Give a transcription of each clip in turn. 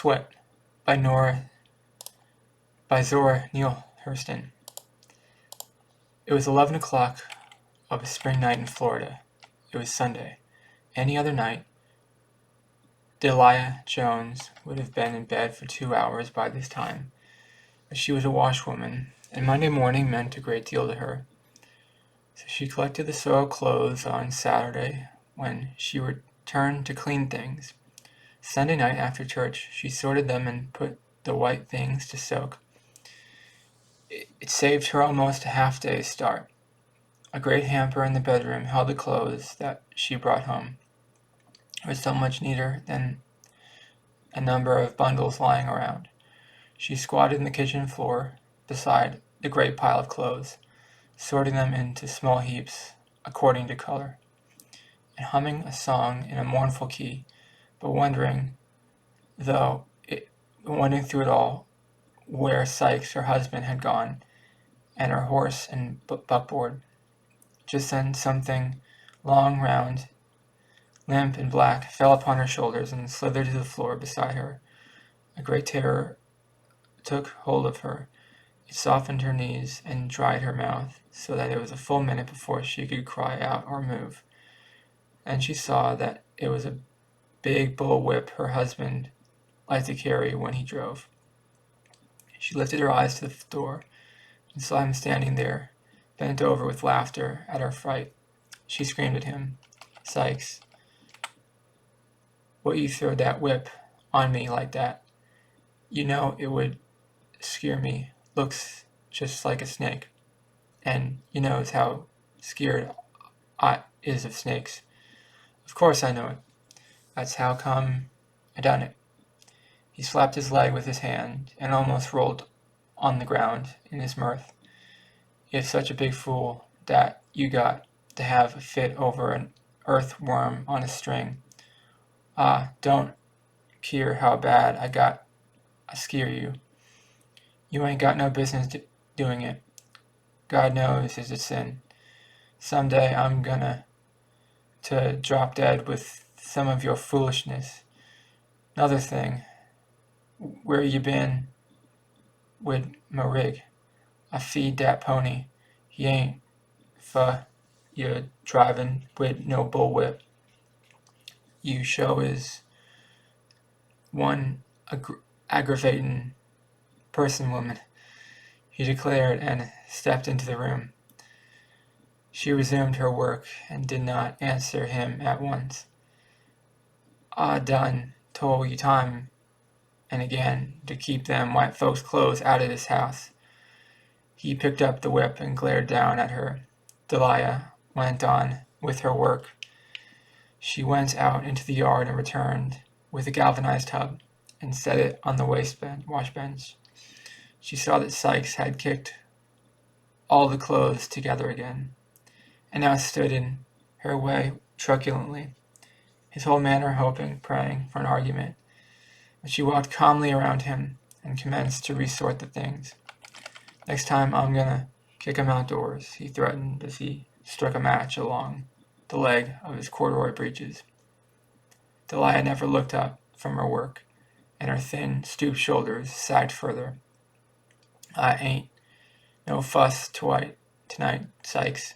Sweat by Zora Neale Hurston. It was 11 o'clock of a spring night in Florida. It was Sunday. Any other night, Delia Jones would have been in bed for 2 hours by this time, but she was a washwoman, and Monday morning meant a great deal to her. So she collected the soiled clothes on Saturday when she returned to clean things. Sunday night after church, she sorted them and put the white things to soak. It saved her almost a half-day's start. A great hamper in the bedroom held the clothes that she brought home. It was so much neater than a number of bundles lying around. She squatted in the kitchen floor beside the great pile of clothes, sorting them into small heaps according to color, and humming a song in a mournful key, but wondering through it all where Sykes, her husband, had gone, and her horse and buckboard. Just then something long, round, limp, and black fell upon her shoulders and slithered to the floor beside her. A great terror took hold of her. It softened her knees and dried her mouth, so that it was a full minute before she could cry out or move. And she saw that it was a big bull whip her husband liked to carry when he drove. She lifted her eyes to the door and saw him standing there, bent over with laughter at her fright. She screamed at him, "Sykes, what you throw that whip on me like that? You know it would scare me. Looks just like a snake. And you knows how scared I is of snakes." "Of course I know it. That's how come I done it." He slapped his leg with his hand and almost rolled on the ground in his mirth. "If such a big fool that you got to have a fit over an earthworm on a string. Don't care how bad I scare you. You ain't got no business doing it. God knows it's a sin. Some day I'm gonna to drop dead with some of your foolishness. 'Nother thing, where you been with my rig? I feed dat pony. He ain't for you driving with no bullwhip. You show is one aggravating person, woman," he declared, and stepped into the room. She resumed her work and did not answer him at once. "I done told you time and again to keep them white folks' clothes out of this house." He picked up the whip and glared down at her. Delia went on with her work. She went out into the yard and returned with a galvanized tub and set it on the wash bench. She saw that Sykes had kicked all the clothes together again, and now stood in her way truculently, his whole manner hoping, praying for an argument. But she walked calmly around him and commenced to resort the things. "Next time I'm gonna kick him outdoors," he threatened as he struck a match along the leg of his corduroy breeches. Delia never looked up from her work, and her thin, stooped shoulders sagged further. "I ain't no fuss tonight, Sykes.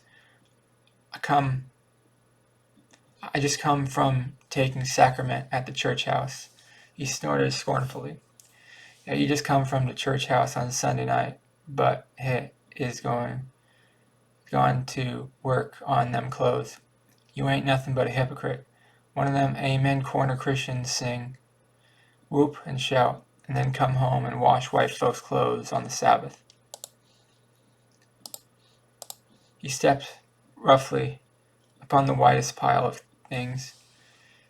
I just come from taking sacrament at the church house." He snorted scornfully. "Yeah, you just come from the church house on Sunday night, but is going to work on them clothes. You ain't nothing but a hypocrite. One of them amen corner Christians sing, whoop and shout, and then come home and wash white folks' clothes on the Sabbath." He stepped roughly upon the whitest pile of things,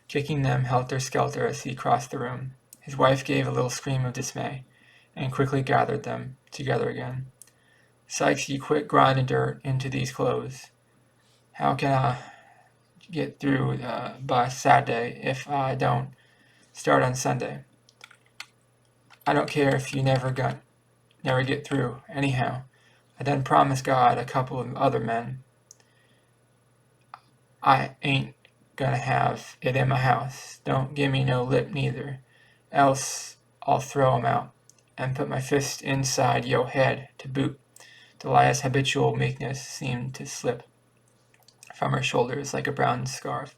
kicking them helter-skelter as he crossed the room. His wife gave a little scream of dismay, and quickly gathered them together again. "Sykes, you quit grinding dirt into these clothes. How can I get through by Saturday if I don't start on Sunday? I don't care if you never get through. Anyhow, I done promised God a couple of other men. I ain't gonna have it in my house. Don't give me no lip neither, else I'll throw 'em out, and put my fist inside yo' head to boot." Delilah's habitual meekness seemed to slip from her shoulders like a blown scarf.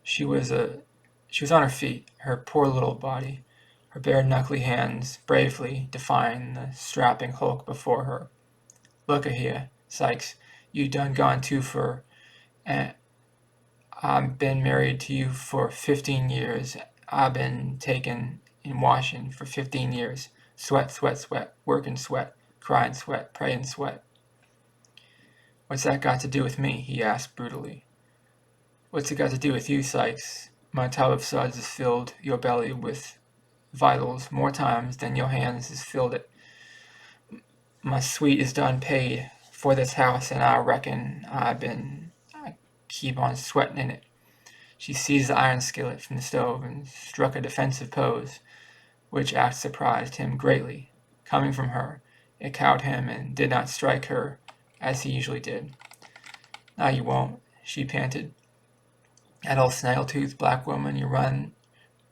She was on her feet, her poor little body, her bare knuckly hands bravely defying the strapping hulk before her. "Look a here, Sykes, you done gone too fur, and I've been married to you for 15 years. I've been takin' in washin' for 15 years. Sweat, sweat, sweat, workin' sweat, cryin' sweat, prayin' sweat." "What's that got to do with me?" he asked brutally. "What's it got to do with you, Sykes? My tub of suds has filled your belly with vitals more times than your hands has filled it. My suite is done paid for this house, and I reckon I keep on sweating in it." She seized the iron skillet from the stove and struck a defensive pose, which act surprised him greatly. Coming from her, it cowed him and did not strike her as he usually did. "Now you won't," she panted. "That old snaggle-toothed black woman you runnin'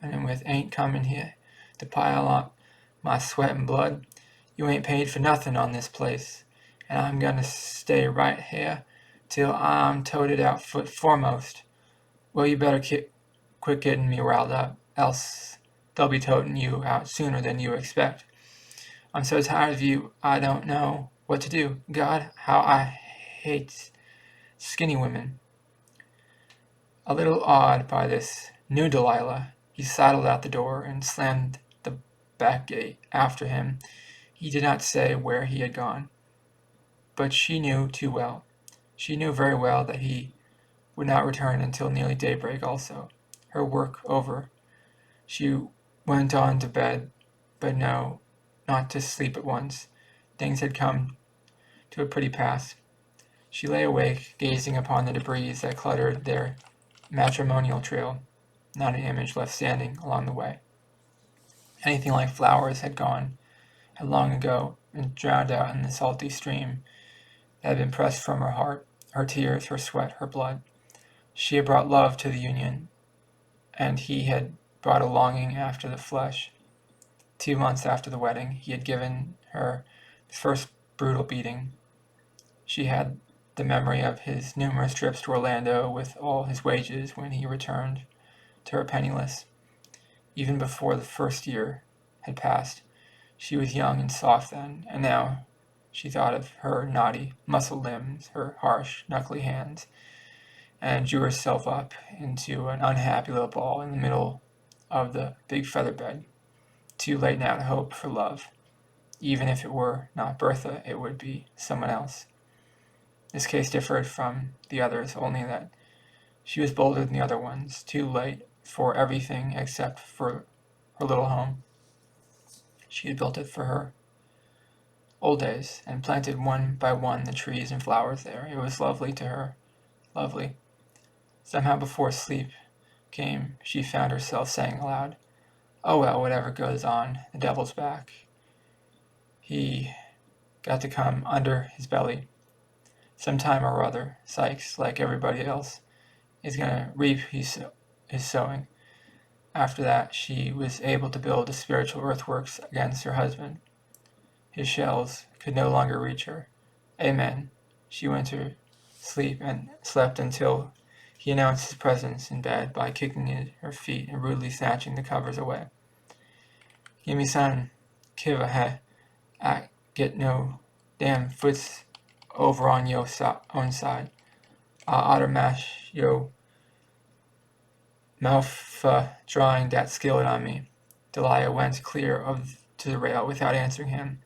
with ain't comin' here to pile up my sweat and blood. You ain't paid for nothin' on this place, and I'm gonna stay right here till I'm toted out foot foremost. Well, you better quit getting me riled up, else they'll be toting you out sooner than you expect. I'm so tired of you, I don't know what to do. God, how I hate skinny women." A little awed by this new Delilah, he sidled out the door and slammed the back gate after him. He did not say where he had gone, but she knew too well. She knew very well that he would not return until nearly daybreak also. Her work over, she went on to bed, but no, not to sleep at once. Things had come to a pretty pass. She lay awake, gazing upon the debris that cluttered their matrimonial trail, not an image left standing along the way. Anything like flowers had long ago been drowned out in the salty stream that had been pressed from her heart, her tears, her sweat, her blood. She had brought love to the union, and he had brought a longing after the flesh. 2 months after the wedding, he had given her the first brutal beating. She had the memory of his numerous trips to Orlando with all his wages when he returned to her penniless. Even before the first year had passed, she was young and soft then, and now she thought of her knotty, muscled limbs, her harsh, knuckly hands, and drew herself up into an unhappy little ball in the middle of the big feather bed. Too late now to hope for love. Even if it were not Bertha, it would be someone else. This case differed from the others only that she was bolder than the other ones, too late for everything except for her little home. She had built it for her old days, and planted one by one the trees and flowers there. It was lovely to her, lovely. Somehow before sleep came, she found herself saying aloud, "Oh well, whatever goes on, the devil's back. He got to come under his belly. Sometime or other, Sykes, like everybody else, is gonna reap his sowing." After that, she was able to build the spiritual earthworks against her husband. His shells could no longer reach her. Amen. She went to sleep and slept until he announced his presence in bed by kicking at her feet and rudely snatching the covers away. "Gimme some kiva, hey? I get no damn foots over on yo' own side. I oughter mash yo' mouth for drawing dat skillet on me." Delilah went clear to the rail without answering him,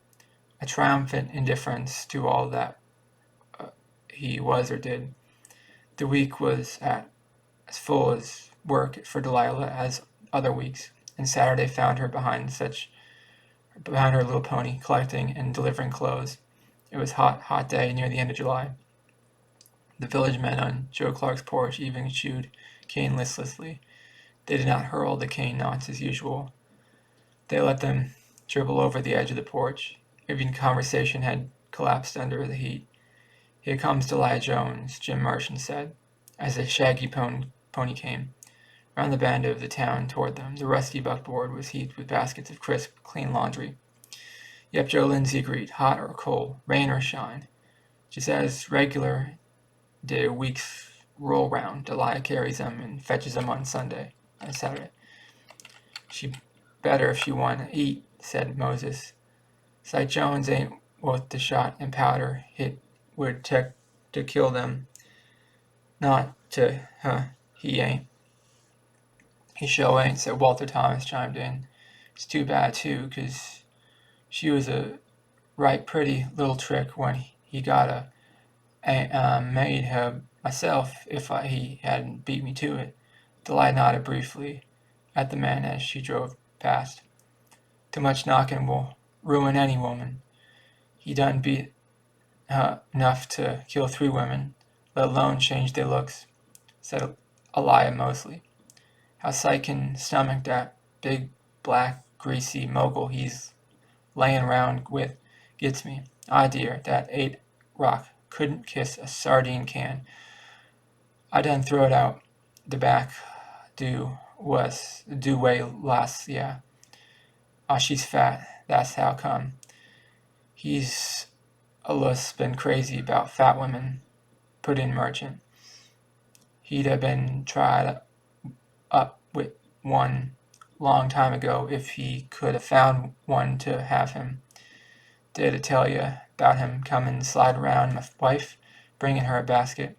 a triumphant indifference to all that he was or did. The week was as full as work for Delilah as other weeks, and Saturday found her behind her little pony, collecting and delivering clothes. It was hot day near the end of July. The village men on Joe Clark's porch even chewed cane listlessly. They did not hurl the cane knots as usual. They let them dribble over the edge of the porch. Even conversation had collapsed under the heat. "Here comes Delia Jones," Jim Martian said, as a shaggy pony came. Round the bend of the town toward them, the rusty buckboard was heaped with baskets of crisp, clean laundry. Yep, Joe Lindsay agreed, hot or cold, rain or shine. Just as regular did weeks roll round, Delia carries them and fetches them on Saturday. She better if she want to eat, said Moses. Sight Jones ain't worth the shot and powder hit would take to kill them. Not to, he ain't. He sure ain't, said Walter Thomas chimed in. It's too bad, too, 'cause she was a right pretty little trick when he got made her myself if he hadn't beat me to it. Delia nodded briefly at the men as she drove past. Too much knocking will ruin any woman. He done beat her enough to kill 3 women, let alone change their looks, said Elia Mosley. How Sight can stomach that big, black, greasy mogul he's layin' round with gets me. Ah, dear, that 8 rock couldn't kiss a sardine can. I done throw it out the back do way last, yeah. Ah, she's fat, that's how come. He's allus been crazy about fat women, put in Merchant. He'd have been tried up with one long time ago if he could have found one to have him. Did I tell you about him comin' slidin' around my wife, bringin' her a basket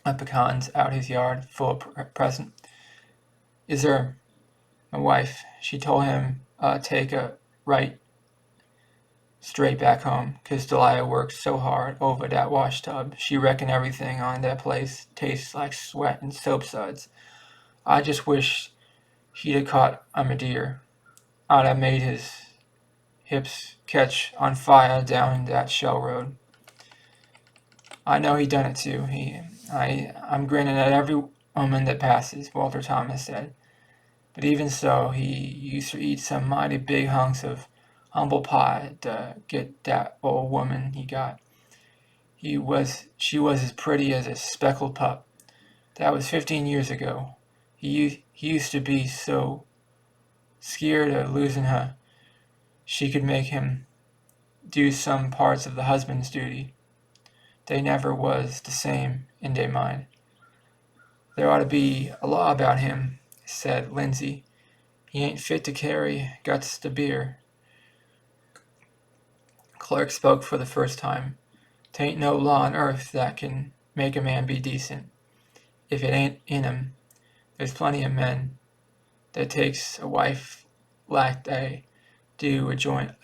of pecans out his yard full of present? Is her my wife? She told him take a right straight back home, 'cause Delia works so hard over that wash tub. She reckon everything on that place tastes like sweat and soap suds. I just wish he'd have caught a deer. I'd have made his hips catch on fire down that shell road. I know he done it too. I'm grinning at every woman that passes, Walter Thomas said. But even so, he used to eat some mighty big hunks of humble pie to get that old woman he got. She was as pretty as a speckled pup. That was 15 years ago. He used to be so scared of losing her. She could make him do some parts of the husband's duty. They never was the same in their mind. There ought to be a law about him, said Lindsay. He ain't fit to carry guts to beer. Clark spoke for the first time. Tain't no law on earth that can make a man be decent. If it ain't in him, there's plenty of men that takes a wife like they do a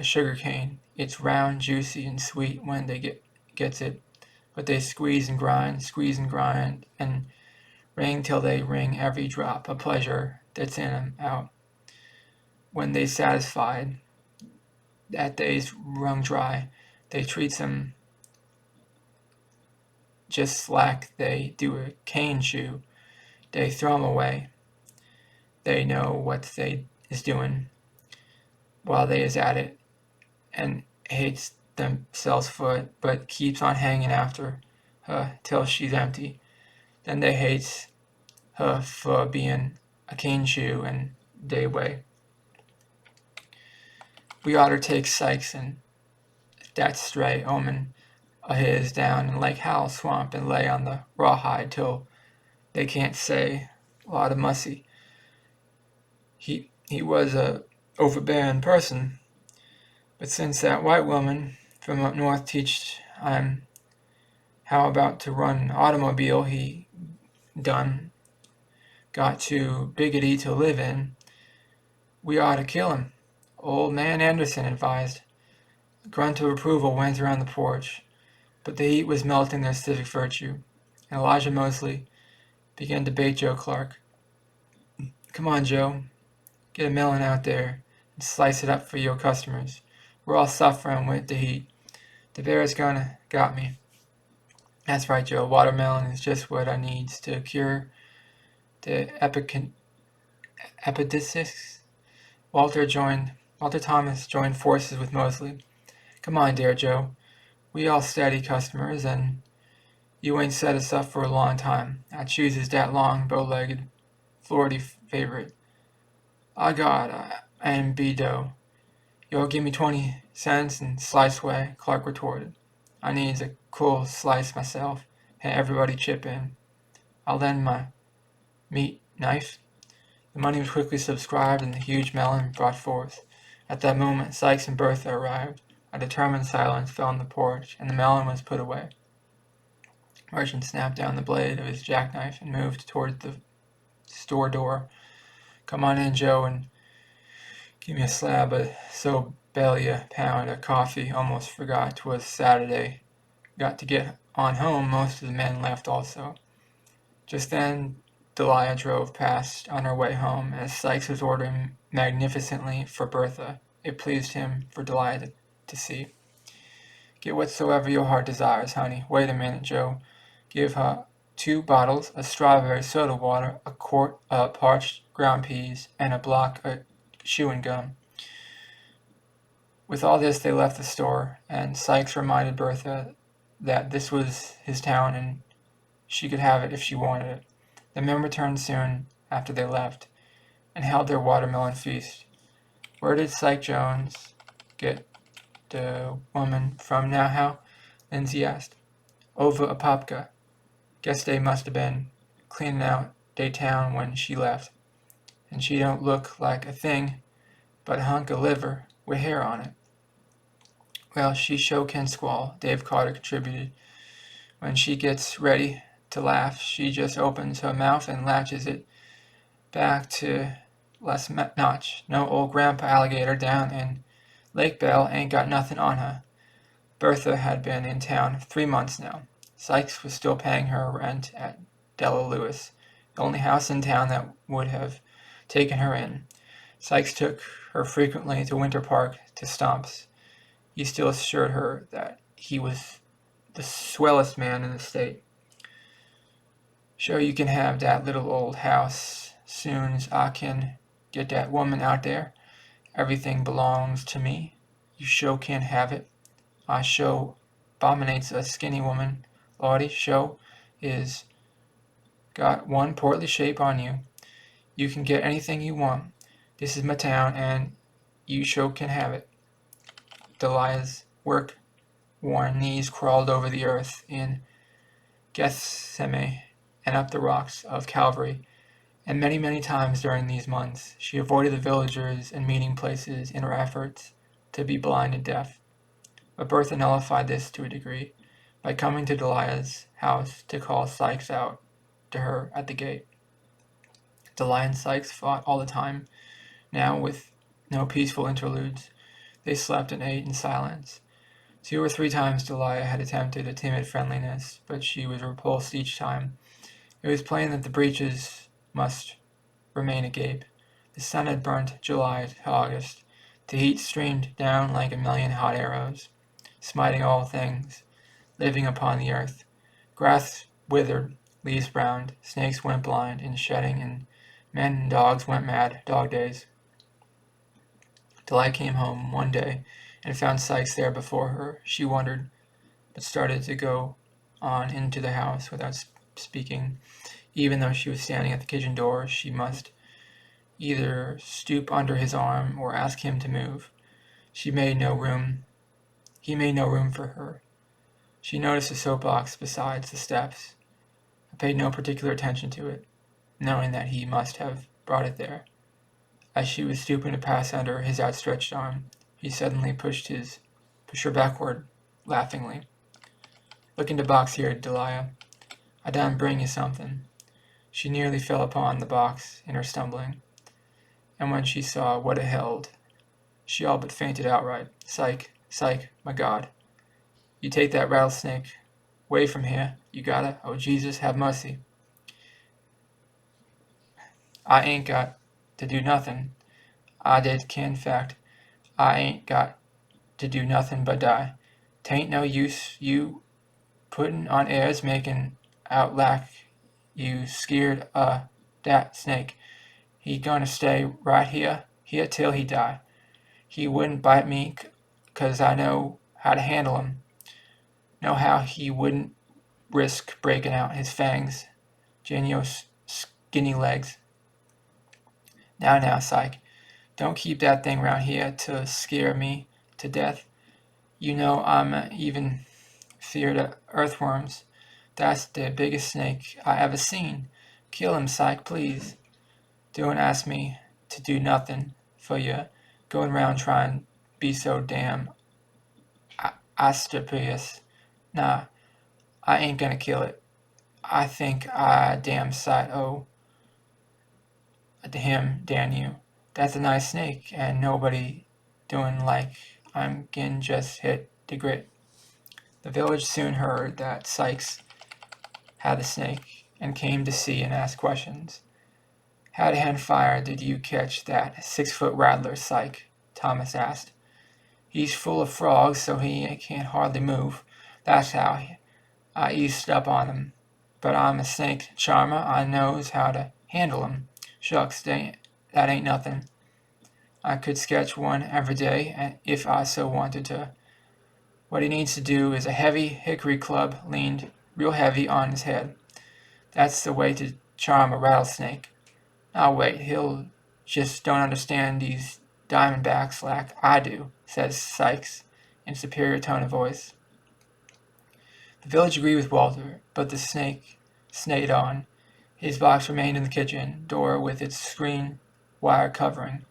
sugar cane. It's round, juicy, and sweet when they gets it, but they squeeze and grind, and wring till they wring every drop of pleasure that's in 'em out. When they satisfied that they's wrung dry, they treats 'em just like they do a cane shoe. They throw 'em away. They know what they is doing while they is at it, and hates themselves for it, but keeps on hanging after her till she's empty. Then they hates her for being a cane shoe and they way. We oughter take Sykes and that stray omen of his down in Lake Howell swamp and lay on the rawhide till they can't say a lot of mussy. He was a overbearing person, but since that white woman from up north teached him how about to run an automobile, he done got too biggity to live in. We ought to kill him, old man Anderson advised. A grunt of approval went around the porch, but the heat was melting their civic virtue, and Elijah Mosley began to bait Joe Clark. Come on, Joe, get a melon out there and slice it up for your customers. We're all suffering with the heat. The bear's got me. That's right, Joe. Watermelon is just what I needs to cure the epidemics. Walter Thomas joined forces with Mosley. Come on, dear Joe. We all steady customers, and you ain't set us up for a long time. I chooses that long, bow-legged Florida favorite. I got and B dough. You'll give me 20 cents and slice away, Clark retorted. I needs a cool slice myself, and everybody chip in. I'll lend my meat knife. The money was quickly subscribed and the huge melon brought forth. At that moment, Sykes and Bertha arrived. A determined silence fell on the porch, and the melon was put away. Merchant snapped down the blade of his jackknife and moved toward the store door. Come on in, Joe, and give me a slab of so belly a pound of coffee. Almost forgot 'twas Saturday. Got to get on home. Most of the men left also. Just then Delia drove past on her way home, as Sykes was ordering magnificently for Bertha. It pleased him for Delia to see. Get whatsoever your heart desires, honey. Wait a minute, Joe. Give her 2 bottles of strawberry soda water, a quart of parched ground peas, and a block of chewing gum. With all this they left the store, and Sykes reminded Bertha that this was his town and she could have it if she wanted it. The men returned soon after they left, and held their watermelon feast. Where did Syke Jones get the woman from now, Hal? Lindsay asked. Over a Apopka. Guess they must have been cleaning out they town when she left. And she don't look like a thing but a hunk of liver with hair on it. Well, she sure can squall, Dave Carter contributed. When she gets ready to laugh, she just opens her mouth and latches it back to less notch. No old grandpa alligator down in Lake Bell ain't got nothing on her. Bertha had been in town 3 months now. Sykes was still paying her rent at Della Lewis, the only house in town that would have taken her in. Sykes took her frequently to Winter Park to stomps. He still assured her that he was the swellest man in the state. Sure you can have that little old house soon's I can get that woman out there. Everything belongs to me. You sure can have it. I sure abominates a skinny woman. Lordy, sure is got one portly shape on you. You can get anything you want. This is my town, and you sure can have it. Delia's work-worn knees crawled over the earth in Gethsemane and up the rocks of Calvary, and many, many times during these months she avoided the villagers and meeting places in her efforts to be blind and deaf. But Bertha nullified this to a degree by coming to Delia's house to call Sykes out to her at the gate. Delia and Sykes fought all the time, now with no peaceful interludes. They slept and ate in silence. 2 or 3 times Delia had attempted a timid friendliness, but she was repulsed each time. It was plain that the breaches must remain agape. The sun had burnt July to August. The heat streamed down like a million hot arrows, smiting all things living upon the earth. Grass withered, leaves browned, snakes went blind in shedding, and men and dogs went mad, dog days. Delia came home one day and found Sykes there before her. She wondered, but started to go on into the house without speaking. Even though she was standing at the kitchen door, she must either stoop under his arm or ask him to move. He made no room for her. She noticed a soapbox beside the steps, but paid no particular attention to it, knowing that he must have brought it there. As she was stooping to pass under his outstretched arm, he suddenly pushed her backward, laughingly. Look in the box here, Delia. I done bring you something. She nearly fell upon the box in her stumbling, and when she saw what it held, she all but fainted outright. Syke, my God. You take that rattlesnake away from here. You gotta. Oh, Jesus, have mercy. I ain't got to do nothing. I did can fact. I ain't got to do nothing but die. 'Tain't no use you puttin' on airs making out like you skeered dat snake. He gonna stay right here till he die. He wouldn't bite me 'cause I know how to handle him. Know how he wouldn't risk breaking out his fangs. Genio's skinny legs. Now, psych. Don't keep that thing round here to scare me to death. You know I'm even feared of earthworms. That's the biggest snake I ever seen. Kill him, psych, please. Don't ask me to do nothing for you going around trying to be so damn astucious. Nah, I ain't gonna kill it. I think I damn sight owe him, damn you. That's a nice snake, and nobody doing like I'm getting just hit the grit. The village soon heard that Sykes had a snake, and came to see and ask questions. How the hand fire did you catch that 6-foot rattler, Syke? Thomas asked. He's full of frogs, so he can't hardly move. That's how I eased up on him. But I'm a snake charmer. I knows how to handle 'em. Shucks, that ain't nothing. I could sketch one every day if I so wanted to. What he needs to do is a heavy hickory club leaned real heavy on his head. That's the way to charm a rattlesnake. Now wait, he'll just don't understand these diamondbacks like I do, says Sykes in a superior tone of voice. The village agreed with Walter, but the snake snayed on. His box remained in the kitchen door with its screen wire covering.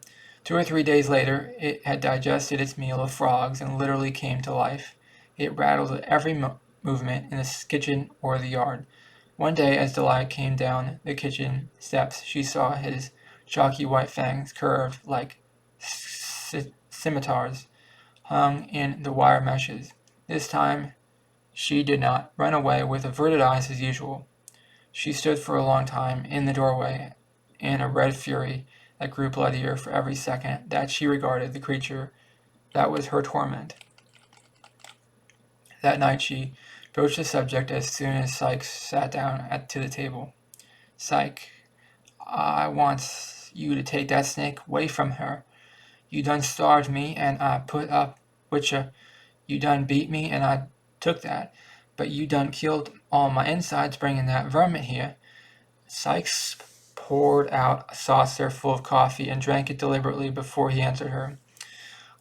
2 or 3 days later, it had digested its meal of frogs and literally came to life. It rattled at every movement in the kitchen or the yard. One day, as Delia came down the kitchen steps, she saw his chalky white fangs curved like scimitars hung in the wire meshes. This time, she did not run away with averted eyes as usual. She stood for a long time in the doorway in a red fury that grew bloodier for every second that she regarded the creature that was her torment. That night she broached the subject as soon as Sykes sat down to the table. Syke, I wants you to take that snake away from her. You done starved me and I put up with you. You done beat me and I took that. But you done killed all my insides bringing that vermin here. Sykes poured out a saucer full of coffee and drank it deliberately before he answered her.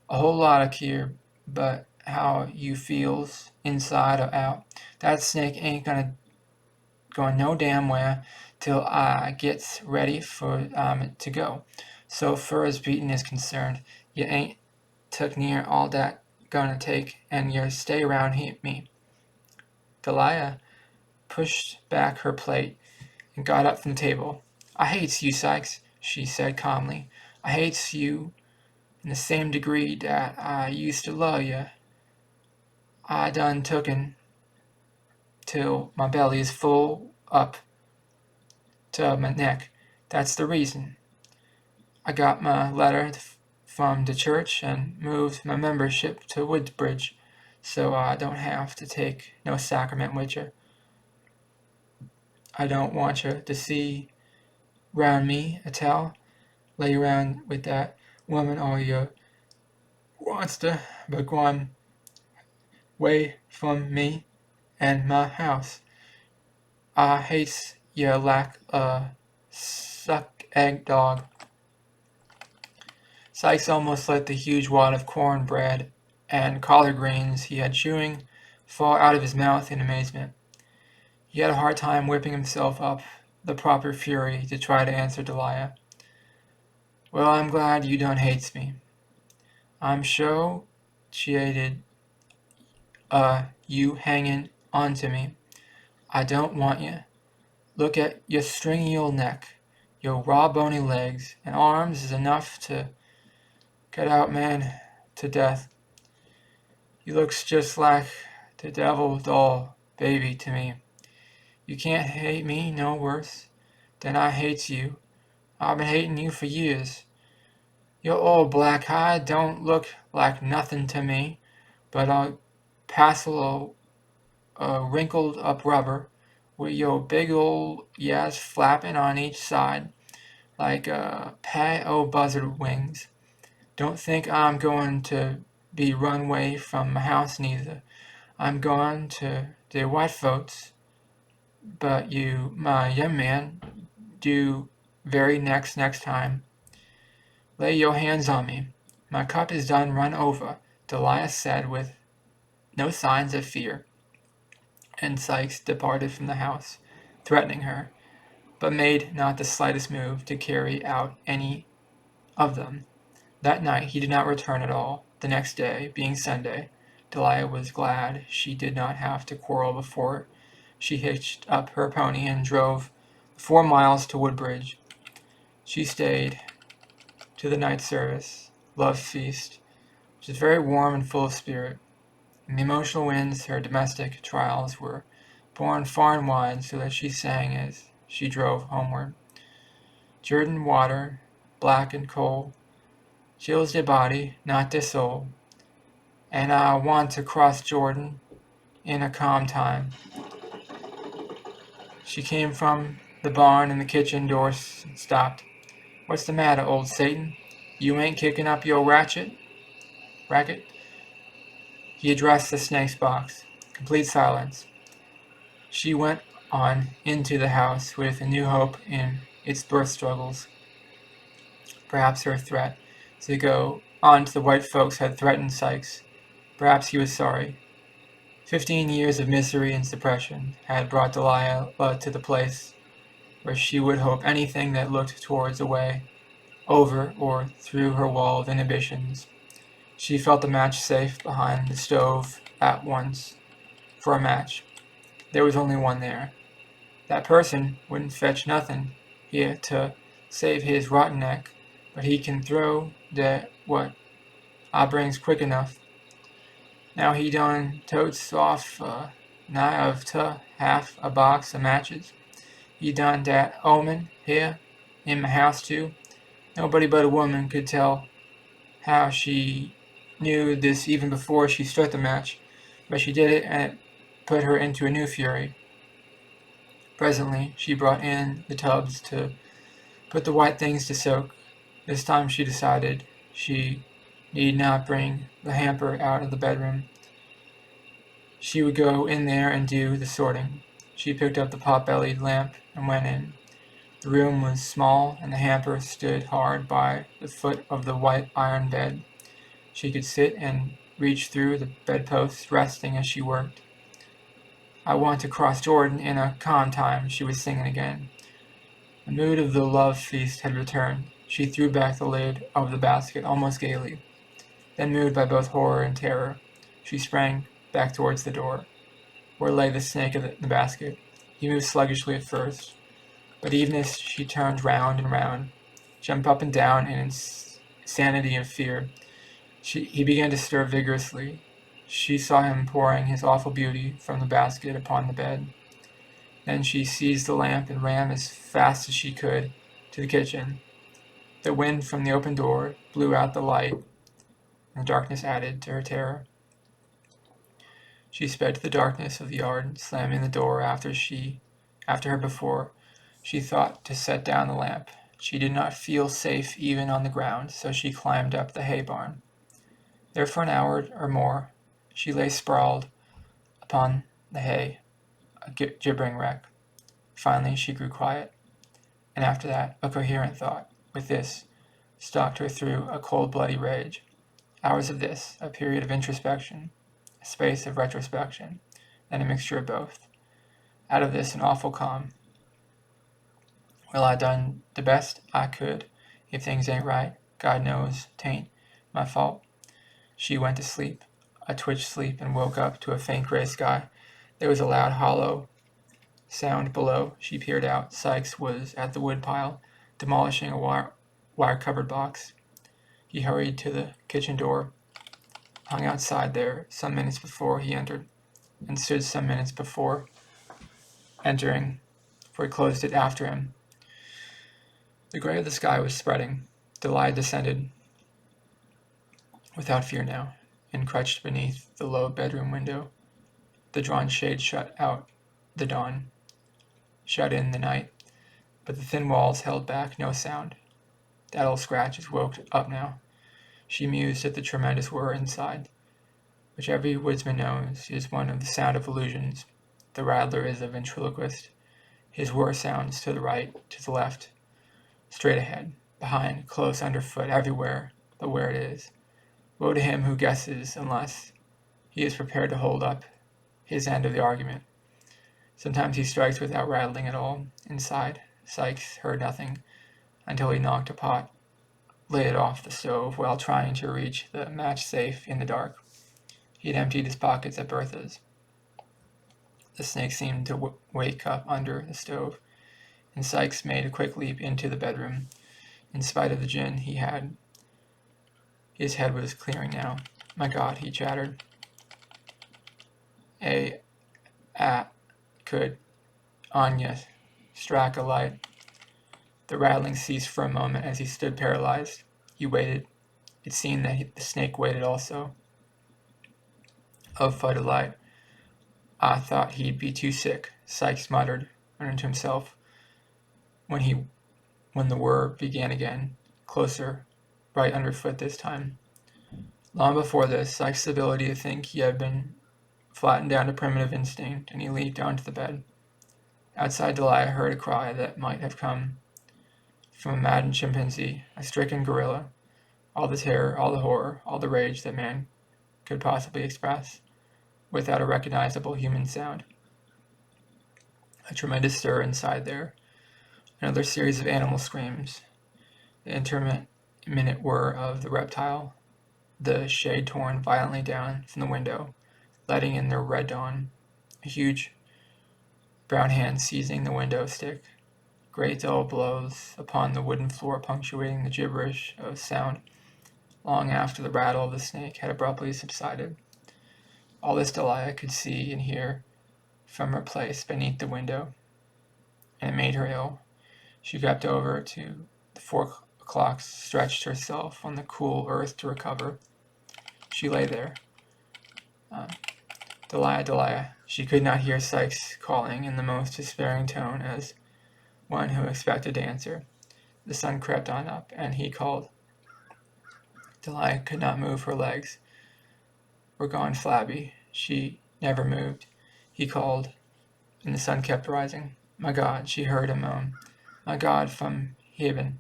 A whole lot of cure, but how you feels inside or out. That snake ain't going no damn where till I gets ready for it to go. So fur as beating is concerned, you ain't took near all that gonna take, and you stay around me. Delia pushed back her plate and got up from the table. I hates you, Sykes, she said calmly. I hates you in the same degree that I used to love you. I done tooken till my belly is full up to my neck. That's the reason. I got my letter from the church and moved my membership to Woodbridge, so I don't have to take no sacrament with you. I don't want you to see round me a tell, lay around with that woman all you wants to, but gone way from me and my house. I hates you like a suck egg dog. Sykes almost let the huge wad of cornbread and collard greens he had chewing fall out of his mouth in amazement. He had a hard time whipping himself up the proper fury to try to answer Delia. Well, I'm glad you done hates me. I'm sure she hated you hanging on to me. I don't want you. Look at your stringy old neck. Your raw bony legs and arms is enough to cut out man to death. You looks just like the devil doll baby to me. You can't hate me no worse than I hates you. I've been hating you for years. Your old black hide don't look like nothing to me but a passel of wrinkled up rubber with your big old yas flapping on each side like a pair o' buzzard wings. Don't think I'm going to be run away from my house neither. I'm going to the white folks, but you, my young man, do very next time. "Lay your hands on me. My cup is done run over," Delia said with no signs of fear, and Sykes departed from the house, threatening her, but made not the slightest move to carry out any of them. That night he did not return at all. The next day, being Sunday, Delia was glad she did not have to quarrel before she hitched up her pony and drove 4 miles to Woodbridge. She stayed to the night service, love feast, which was very warm and full of spirit. In the emotional winds, her domestic trials were borne far and wide, so that she sang as she drove homeward. Jordan water, black and cold, chills their body, not their soul. And I want to cross Jordan in a calm time. She came from the barn and the kitchen door stopped. "What's the matter, old Satan? You ain't kicking up your racket?" He addressed the snake's box. Complete silence. She went on into the house with a new hope in its birth struggles. Perhaps her threat to go on to the white folks had threatened Sykes. Perhaps he was sorry. 15 years of misery and suppression had brought Delilah to the place where she would hope anything that looked towards a way over or through her wall of inhibitions. She felt the match safe behind the stove at once. For a match. There was only one there. That person wouldn't fetch nothin' here to save his rotten neck, but he can throw dat what I brings quick enough. Now he done totes off nigh of to half a box of matches. He done dat omen here in my house too. Nobody but a woman could tell how she knew this even before she struck the match, but she did it, and it put her into a new fury. Presently she brought in the tubs to put the white things to soak. This time she decided she need not bring the hamper out of the bedroom. She would go in there and do the sorting. She picked up the pot-bellied lamp and went in. The room was small, and the hamper stood hard by the foot of the white iron bed. She could sit and reach through the bedposts, resting as she worked. "I want to cross Jordan in a calm time," she was singing again. The mood of the love feast had returned. She threw back the lid of the basket almost gaily. Then, moved by both horror and terror, she sprang back towards the door, where lay the snake of the basket. He moved sluggishly at first, but even as she turned round and round, jumped up and down in insanity of fear, he began to stir vigorously. She saw him pouring his awful beauty from the basket upon the bed. Then she seized the lamp and ran as fast as she could to the kitchen. The wind from the open door blew out the light, and the darkness added to her terror. She sped to the darkness of the yard, slamming the door after her before she thought to set down the lamp. She did not feel safe even on the ground, so she climbed up the hay barn. There for an hour or more she lay sprawled upon the hay, a gibbering wreck. Finally she grew quiet, and after that a coherent thought, with this, stalked her through a cold bloody rage. Hours of this, a period of introspection, a space of retrospection, then a mixture of both. Out of this an awful calm. Well, I done the best I could. If things ain't right, God knows 'tain't my fault. She went to sleep, a twitched sleep, and woke up to a faint gray sky. There was a loud, hollow sound below. She peered out. Sykes was at the woodpile, demolishing a wire-covered box. He hurried to the kitchen door, hung outside there some minutes before he entered, and stood some minutes before entering, for he closed it after him. The gray of the sky was spreading. Delia descended, without fear now, and crouched beneath the low bedroom window. The drawn shade shut out the dawn, shut in the night, but the thin walls held back no sound. That old scratch is woke up now. She mused at the tremendous whir inside, which every woodsman knows is one of the sound of illusions. The rattler is a ventriloquist. His whir sounds to the right, to the left, straight ahead. behind, close underfoot, everywhere but where it is. Woe to him who guesses unless he is prepared to hold up his end of the argument. Sometimes he strikes without rattling at all. Inside, Sykes heard nothing until he knocked a pot lid off the stove while trying to reach the match safe in the dark. He had emptied his pockets at Bertha's. The snake seemed to wake up under the stove, and Sykes made a quick leap into the bedroom. In spite of the gin he had, his head was clearing now. My God, he chattered. Could Anya strike a light? The rattling ceased for a moment as he stood paralyzed. He waited. It seemed that the snake waited also. Oh, for the light. I thought he'd be too sick, Sykes muttered to himself when the whir began again, closer, right underfoot this time. Long before this, Sykes' ability to think he had been flattened down to primitive instinct, and he leaped onto the bed. Outside, Delia heard a cry that might have come from a maddened chimpanzee, a stricken gorilla, all the terror, all the horror, all the rage that man could possibly express, without a recognizable human sound. A tremendous stir inside there, another series of animal screams, the intermittent whir of the reptile, the shade torn violently down from the window, letting in the red dawn, a huge brown hand seizing the window stick, great dull blows upon the wooden floor punctuating the gibberish of sound long after the rattle of the snake had abruptly subsided. All this Delia could see and hear from her place beneath the window, and it made her ill. She crept over to the 4 o'clock, stretched herself on the cool earth to recover. She lay there. Delia. She could not hear Sykes calling in the most despairing tone as one who expected to answer. The sun crept on up, and he called. Delia could not move her legs. Were gone flabby. She never moved. He called, and the sun kept rising. My God, she heard him moan. My God, from heaven.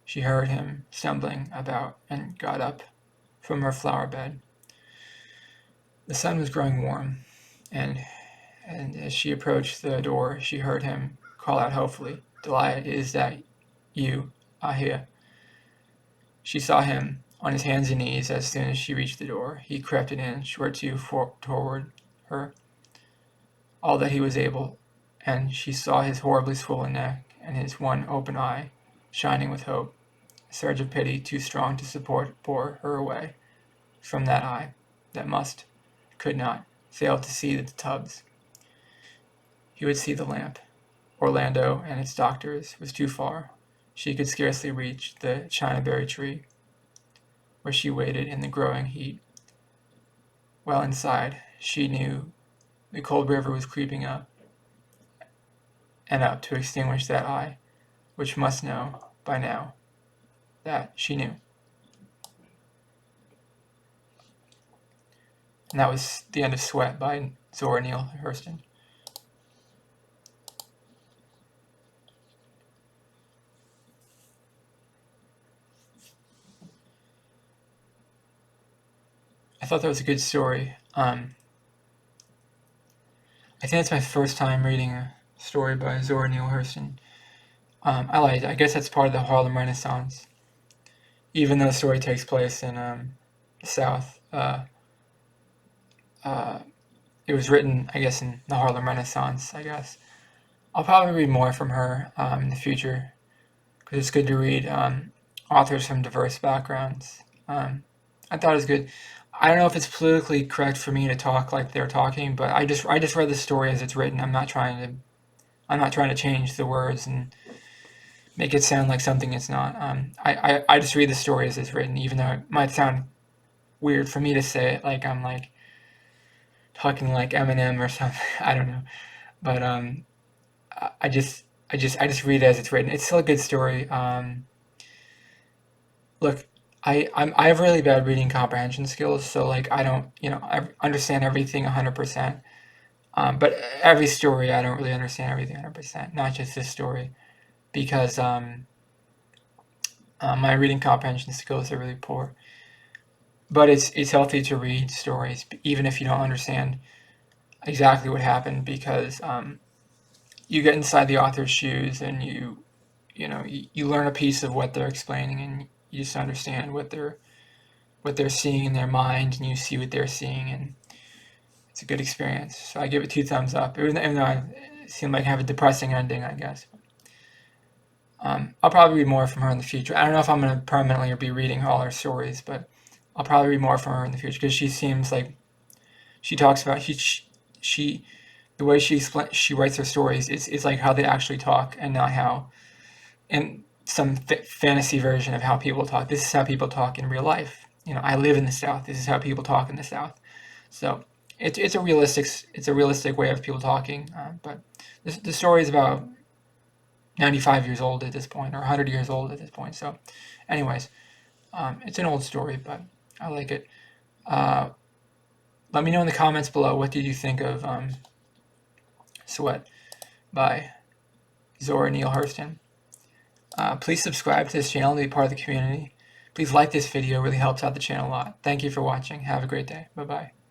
She heard him stumbling about and got up from her flower bed. The sun was growing warm, and as she approached the door, she heard him call out hopefully, Delia, is that you? I hear. She saw him on his hands and knees as soon as she reached the door. He crept an inch or two toward her, all that he was able, and she saw his horribly swollen neck and his one open eye shining with hope. A surge of pity too strong to support bore her away from that eye that could not fail to see the tubs. He would see the lamp. Orlando and its doctors was too far. She could scarcely reach the chinaberry tree, where she waited in the growing heat. Well inside, she knew the cold river was creeping up and up to extinguish that eye, which must know by now that she knew. And that was the end of Sweat by Zora Neale Hurston. I thought that was a good story. I think it's my first time reading a story by Zora Neale Hurston. I like it. I guess that's part of the Harlem Renaissance. Even though the story takes place in the South, it was written, I guess, in the Harlem Renaissance, I guess. I'll probably read more from her in the future, because it's good to read authors from diverse backgrounds. I thought it was good. I don't know if it's politically correct for me to talk like they're talking, but I just read the story as it's written. I'm not trying to change the words and make it sound like something it's not. I just read the story as it's written, even though it might sound weird for me to say it like I'm like talking like Eminem or something. I don't know, but I just read it as it's written. It's still a good story. Look, I have really bad reading comprehension skills, so like I don't I understand everything 100%. But every story I don't really understand everything 100%. Not just this story, because My reading comprehension skills are really poor. But it's healthy to read stories, even if you don't understand exactly what happened, because you get inside the author's shoes, and you learn a piece of what they're explaining, and you just understand what they're seeing in their mind, and you see what they're seeing, and it's a good experience. So I give it 2 thumbs up. Even though it seemed like I have a depressing ending, I guess. I'll probably read more from her in the future. I don't know if I'm going to permanently be reading all her stories, but I'll probably read more from her in the future, because she seems like she talks about she the way she writes her stories is like how they actually talk, and not how in some fantasy version of how people talk. This is how people talk in real life. I live in the South. This is how people talk in the South. So it's a realistic way of people talking. But the story is about 95 years old at this point, or 100 years old at this point. So, anyways, it's an old story, but I like it. Let me know in the comments below, what did you think of Sweat by Zora Neale Hurston. Please subscribe to this channel to be part of the community. Please like this video, it really helps out the channel a lot. Thank you for watching. Have a great day. Bye-bye.